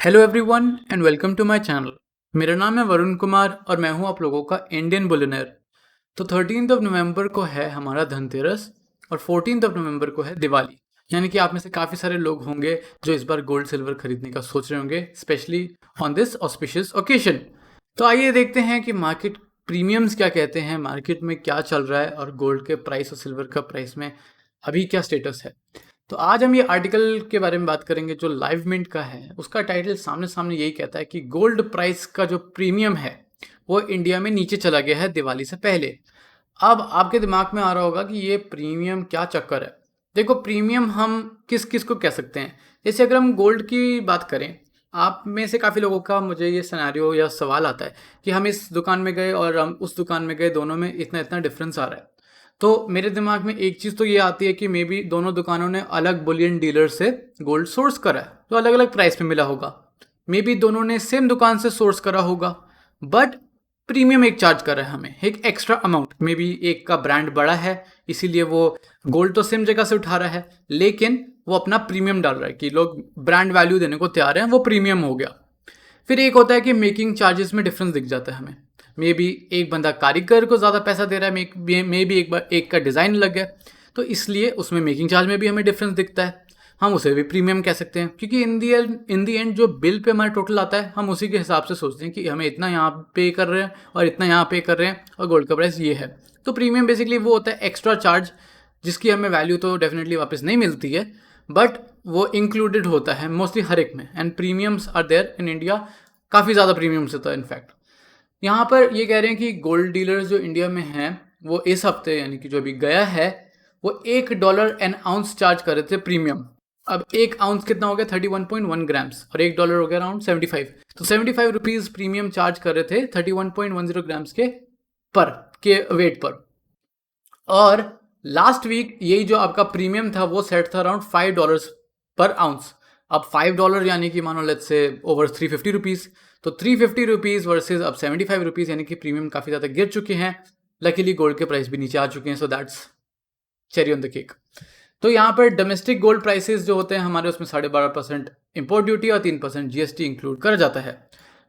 Hello everyone and welcome to my channel. मेरा नाम है वरुण कुमार और मैं हूं आप लोगों का इंडियन बिलियनेयर। तो 13 नवंबर को है हमारा धनतेरस और 14 नवंबर को है दिवाली। यानी कि आप में से काफ़ी सारे लोग होंगे जो इस बार गोल्ड सिल्वर खरीदने का सोच रहे होंगे, specially on this auspicious occasion. तो आइए देखते हैं कि मार्केट प्रीमियम्स क्या कहते हैं, मार्केट में क्या चल रहा है और गोल्ड के प्राइस और सिल्वर का प्राइस में अभी क्या स्टेटस है। तो आज हम ये आर्टिकल के बारे में बात करेंगे जो लाइव मिंट का है। उसका टाइटल सामने सामने यही कहता है कि गोल्ड प्राइस का जो प्रीमियम है वो इंडिया में नीचे चला गया है दिवाली से पहले। अब आपके दिमाग में आ रहा होगा कि ये प्रीमियम क्या चक्कर है। देखो, प्रीमियम हम किस किस को कह सकते हैं। जैसे अगर हम गोल्ड की बात करें, आप में से काफ़ी लोगों का मुझे ये सिनेरियो या सवाल आता है कि हम इस दुकान में गए और हम उस दुकान में गए, दोनों में इतना इतना डिफरेंस आ रहा है। तो मेरे दिमाग में एक चीज़ तो ये आती है कि मे बी दोनों दुकानों ने अलग बुलियन डीलर से गोल्ड सोर्स करा है, तो अलग अलग प्राइस पे मिला होगा। मे बी दोनों ने सेम दुकान से सोर्स करा होगा, बट प्रीमियम एक चार्ज कर रहा है हमें, एक एक्स्ट्रा अमाउंट। मे बी एक का ब्रांड बड़ा है, इसीलिए वो गोल्ड तो सेम जगह से उठा रहा है, लेकिन वो अपना प्रीमियम डाल रहा है कि लोग ब्रांड वैल्यू देने को तैयार हैं, वो प्रीमियम हो गया। फिर एक होता है कि मेकिंग चार्जेस में डिफरेंस दिख जाता है हमें। मे बी एक बंदा कारीगर को ज़्यादा पैसा दे रहा है, मे बी एक का डिज़ाइन लग गया, तो इसलिए उसमें मेकिंग चार्ज में भी हमें डिफरेंस दिखता है। हम उसे भी प्रीमियम कह सकते हैं, क्योंकि इन दी एंड जो बिल पे हमारा टोटल आता है, हम उसी के हिसाब से सोचते हैं कि हमें इतना यहाँ पे कर रहे हैं और इतना यहाँ पे कर रहे हैं और गोल्ड का प्राइस ये है। तो प्रीमियम बेसिकली वो होता है एक्स्ट्रा चार्ज, जिसकी हमें वैल्यू तो डेफिनेटली वापस नहीं मिलती है, बट वो इंक्लूडेड होता है मोस्टली हर एक में। And premiums are there in India, काफ़ी ज़्यादा प्रीमियम्स होता है इनफैक्ट। यहाँ पर ये कह रहे हैं कि गोल्ड डीलर्स जो इंडिया में हैं वो इस हफ्ते, यानी कि जो अभी गया है, वो $1 एन आउंस चार्ज कर रहे थे प्रीमियम। अब एक आउंस कितना हो गया, 31.1 ग्राम्स, और $1 हो गया अराउंड 75। तो 75 रुपीज़ प्रीमियम चार्ज कर रहे थे 31.10 ग्राम्स के वेट पर। और लास्ट वीक यही जो आपका प्रीमियम था वो सेट था अराउंड $5 पर आउंस। अब $5 यानी कि मानो लेट्स से ओवर 350 रुपीज़। तो 350 रुपीज़ वर्सेज अब 75 रुपीज़, यानी कि प्रीमियम काफ़ी ज़्यादा गिर चुके हैं। लकीली गोल्ड के प्राइस भी नीचे आ चुके हैं, so that's cherry on the cake. तो यहाँ पर डोमेस्टिक गोल्ड प्राइसेस जो होते हैं हमारे, उसमें 12.5% इम्पोर्ट ड्यूटी और 3% जीएसटी इंक्लूड कर जाता है।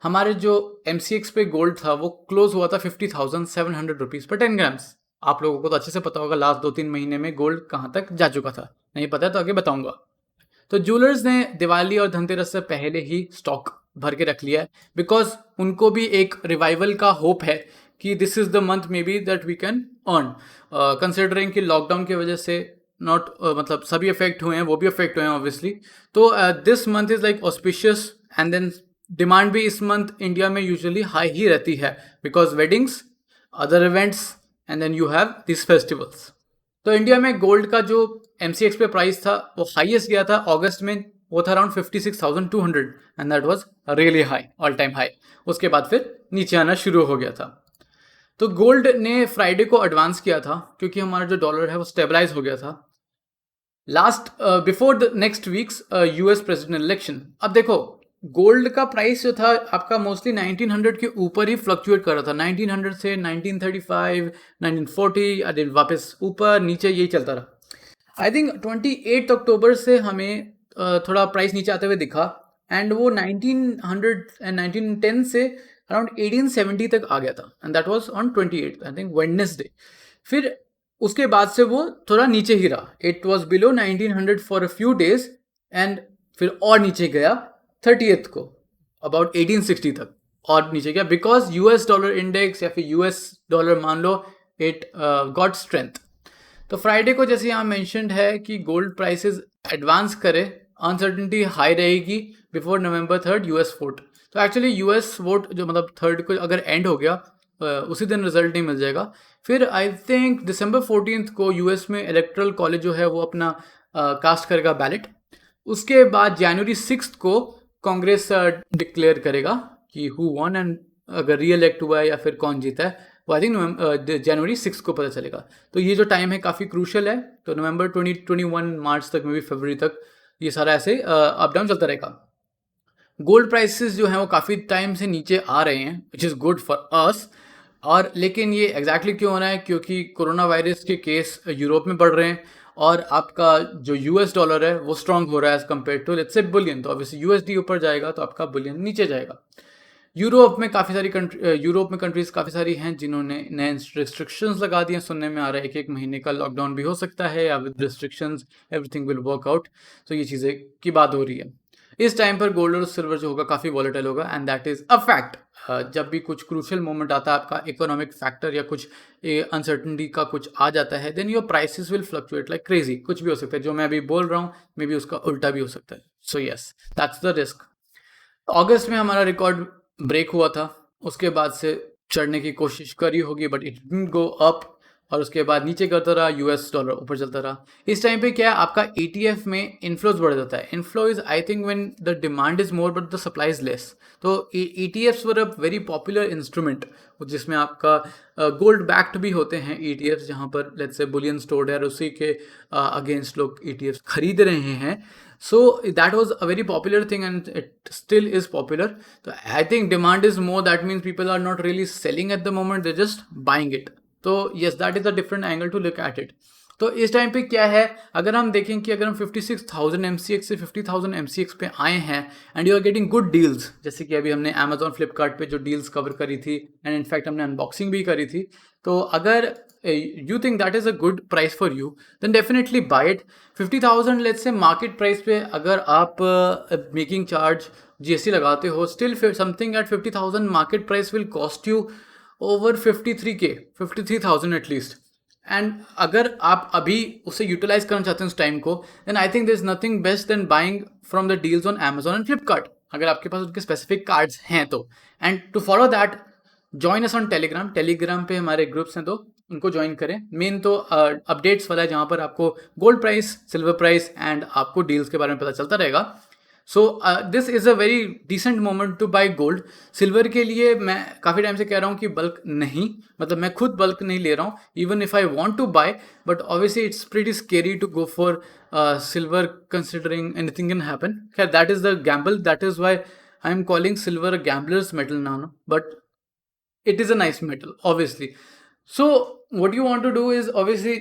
हमारे जो MCX पे गोल्ड था वो क्लोज हुआ था 50,700 रुपीज़ पर 10 ग्राम्स। आप लोगों को तो अच्छे से पता होगा लास्ट 2-3 महीने में गोल्ड कहाँ तक जा चुका था। नहीं पता तो आगे बताऊंगा। तो ज्वेलर्स ने दिवाली और धनतेरस से पहले ही स्टॉक भर के रख लिया है, बिकॉज उनको भी एक रिवाइवल का होप है कि this is the month may be that we can earn, considering कि लॉकडाउन की वजह से नॉट मतलब सभी अफेक्ट हुए हैं, वो भी अफेक्ट हुए हैं ऑब्वियसली। तो this month is like auspicious, and then demand भी इस मंथ इंडिया में यूजुअली हाई ही रहती है, because weddings, other events, and then you have this festivals. तो इंडिया में गोल्ड का जो MCX पे प्राइस था वो हाईएस्ट गया था अगस्त में, वो था around 56,200, and that was really high, all time high. उसके बाद फिर नीचे आना शुरू हो गया था। तो गोल्ड ने फ्राइडे को एडवांस किया था क्योंकि हमारा जो डॉलर है वो स्टेबलाइज हो गया था last before the next weeks US president election. अब देखो, गोल्ड का प्राइस जो था आपका मोस्टली 1900 के ऊपर ही फ्लक्चुएट कर रहा था। 1900 से 1935, 1940, अरे वापस ऊपर नीचे यही चलता रहा। आई थिंक 28 अक्टूबर से हमें थोड़ा प्राइस नीचे आते हुए दिखा, एंड वो 1900 एंड 1910 से अराउंड 1870 तक आ गया था, and that was on 28 I think Wednesday. फिर उसके बाद से वो थोड़ा नीचे ही रहा, it was below 1900 for a few days, and फिर और नीचे गया 30th को अबाउट 1860 तक, और नीचे गया बिकॉज US डॉलर इंडेक्स या फिर US डॉलर मान लो, इट गॉट स्ट्रेंथ। तो फ्राइडे को जैसे यहाँ मैंशनड है कि गोल्ड प्राइसेस एडवांस करे, अनसर्टेनिटी हाई रहेगी before November 3rd US vote. तो एक्चुअली US वोट जो मतलब 3rd को अगर एंड हो गया, उसी दिन रिजल्ट नहीं मिल जाएगा। फिर आई थिंक December 14th को US में इलेक्ट्रल कॉलेज जो है वो अपना कास्ट करेगा बैलेट। उसके बाद January 6th को कांग्रेस डिक्लेयर करेगा कि हु वन, एंड अगर री इलेक्ट हुआ है या फिर कौन जीता है वो आई थिंक January 6 को पता चलेगा। तो ये जो टाइम है काफ़ी क्रूशल है। तो November 2021 मार्च तक में भी फरवरी तक ये सारा ऐसे अप डाउन चलता रहेगा। गोल्ड प्राइसेस जो हैं वो काफ़ी टाइम से नीचे आ रहे हैं, which is good for us. और लेकिन ये एग्जैक्टली क्यों हो रहा है, क्योंकि कोरोना वायरस के केस यूरोप में बढ़ रहे हैं और आपका जो यूएस डॉलर है वो स्ट्रांग हो रहा है as compare to let's say bullion, तो ऑब्वियसली यूएसडी ऊपर जाएगा तो आपका बुलियन नीचे जाएगा। यूरोप में कंट्रीज काफ़ी सारी हैं जिन्होंने नए रिस्ट्रिक्शंस लगा दिए हैं। सुनने में आ रहा है एक महीने का लॉकडाउन भी हो सकता है, या with restrictions everything will work out. तो ये चीज़ें की बात हो रही है। इस टाइम पर गोल्ड और सिल्वर जो होगा काफ़ी वॉलेटाइल होगा, and that is a fact. जब भी कुछ क्रूशियल मोमेंट आता है, आपका इकोनॉमिक फैक्टर या कुछ अनसर्टनिटी का कुछ आ जाता है, then your prices will fluctuate like crazy. कुछ भी हो सकता है, जो मैं अभी बोल रहा हूँ मे बी उसका उल्टा भी हो सकता है। So yes, that's the risk. अगस्त में हमारा रिकॉर्ड ब्रेक हुआ था, उसके बाद से चढ़ने की कोशिश करी होगी but it didn't go up, और उसके बाद नीचे करता रहा, यूएस डॉलर ऊपर चलता रहा। इस टाइम पे क्या है, आपका ईटीएफ में इन्फ्लोज बढ़ जाता है। Inflow is I think when the demand is more but the supply is less. तो ETFs were a very popular instrument, जिसमें आपका गोल्ड बैक्ड भी होते हैं ईटीएफ्स, जहाँ पर लेट्स से बुलियन स्टोर्ड है और उसी के अगेंस्ट लोग ईटीएफ्स खरीद रहे हैं। So that was a very popular thing and it still is popular. So I think demand is more, that means people are not really selling at the moment, they're just buying it. So yes, that is a different angle to look at it. तो इस time पे क्या है, अगर हम देखें कि अगर हम 56,000 MCX से 50,000 MCX पे आए हैं and you are getting good deals, जैसे कि अभी हमने Amazon फ्लिपकार्ट पे जो डील्स कवर करी थी एंड इनफैक्ट हमने अनबॉक्सिंग भी करी थी, तो अगर you think that is a good price for you, then definitely buy it. 50,000 let's say market price पे अगर आप making charge GST लगाते हो, still something at 50,000 market price will cost you over 53K, 53,000 at least. And अगर आप अभी उसे utilise करना चाहते हैं उस टाइम को, then I think there is nothing best than buying from the deals on Amazon and Flipkart, अगर आपके पास उनके स्पेसिफिक कार्ड्स हैं तो। And to follow that, join us on Telegram पे हमारे ग्रुप्स हैं, तो उनको ज्वाइन करें। मेन तो अपडेट्स वाला है, जहाँ पर आपको gold price, silver price and आपको डील्स के बारे में पता चलता रहेगा। So this is a very decent moment to buy gold. Silver के लिए मैं काफ़ी टाइम से कह रहा हूँ कि बल्क नहीं, मतलब मैं खुद बल्क नहीं ले रहा हूँ, even if I want to buy, but obviously it's pretty scary to go for silver considering anything can happen. खैर, that is the gamble, that is why I am calling silver a gambler's metal now, but it is a nice metal obviously. So what you want to do is obviously,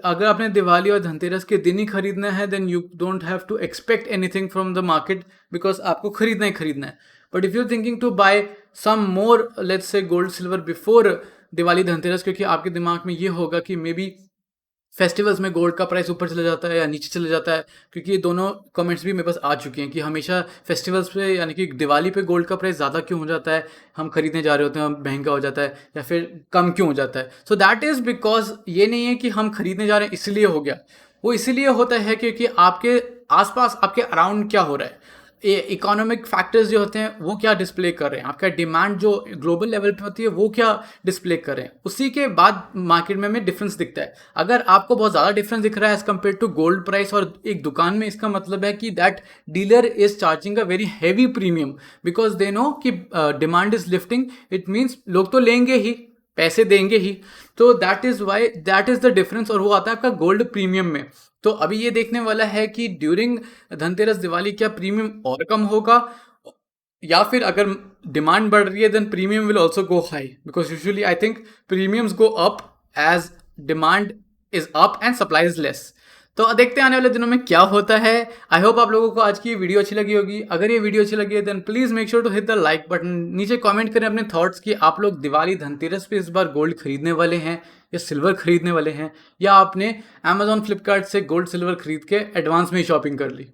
अगर आपने दिवाली और धनतेरस के दिन ही खरीदना है, then you don't have to expect anything from the market, because आपको खरीदना ही खरीदना है। But if you're thinking to buy some more let's say gold silver before Diwali Dhanteras, क्योंकि आपके दिमाग में ये होगा कि मे बी फेस्टिवल्स में गोल्ड का प्राइस ऊपर चला जाता है या नीचे चला जाता है, क्योंकि ये दोनों कमेंट्स भी मेरे पास आ चुके हैं कि हमेशा फेस्टिवल्स पे यानी कि दिवाली पे गोल्ड का प्राइस ज़्यादा क्यों हो जाता है, हम खरीदने जा रहे होते हैं महंगा हो जाता है, या फिर कम क्यों हो जाता है। सो दैट इज़ बिकॉज ये नहीं है कि हम खरीदने जा रहे हैं इसलिए हो गया, वो इसीलिए होता है क्योंकि आपके आसपास, आपके अराउंड क्या हो रहा है, ये इकोनॉमिक फैक्टर्स जो होते हैं वो क्या डिस्प्ले कर रहे हैं, आपका डिमांड जो ग्लोबल लेवल पे होती है वो क्या डिस्प्ले कर रहे हैं, उसी के बाद मार्केट में हमें डिफरेंस दिखता है। अगर आपको बहुत ज़्यादा डिफरेंस दिख रहा है as compare to gold price और एक दुकान में, इसका मतलब है कि that dealer is charging a very heavy premium, because they know कि demand is lifting, it means लोग तो लेंगे ही, पैसे देंगे ही, तो that is why, that is the difference, और वो आता है आपका गोल्ड प्रीमियम में। तो अभी ये देखने वाला है कि ड्यूरिंग धनतेरस दिवाली क्या प्रीमियम और कम होगा, या फिर अगर डिमांड बढ़ रही है then premium will also go high, because usually I think premiums go up as demand is up and supply is less. तो देखते हैं आने वाले दिनों में क्या होता है। आई होप आप लोगों को आज की वीडियो अच्छी लगी होगी। अगर ये वीडियो अच्छी लगी है then please make sure to hit the like button. नीचे कमेंट करें अपने थॉट्स कि आप लोग दिवाली धनतेरस पे इस बार गोल्ड खरीदने वाले हैं या सिल्वर खरीदने वाले हैं, या आपने Amazon फ्लिपकार्ट से गोल्ड सिल्वर खरीद के एडवांस में ही शॉपिंग कर ली।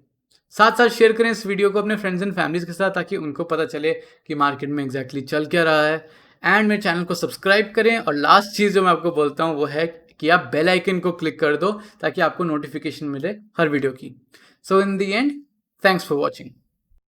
साथ साथ शेयर करें इस वीडियो को अपने फ्रेंड्स एंड फैमिलीज के साथ, ताकि उनको पता चले कि मार्केट में एग्जैक्टली चल क्या रहा है। एंड मेरे चैनल को सब्सक्राइब करें, और लास्ट चीज़ जो मैं आपको बोलता हूँ वो है कि आप बेल आइकन को क्लिक कर दो ताकि आपको नोटिफिकेशन मिले हर वीडियो की। So in the end, thanks for watching.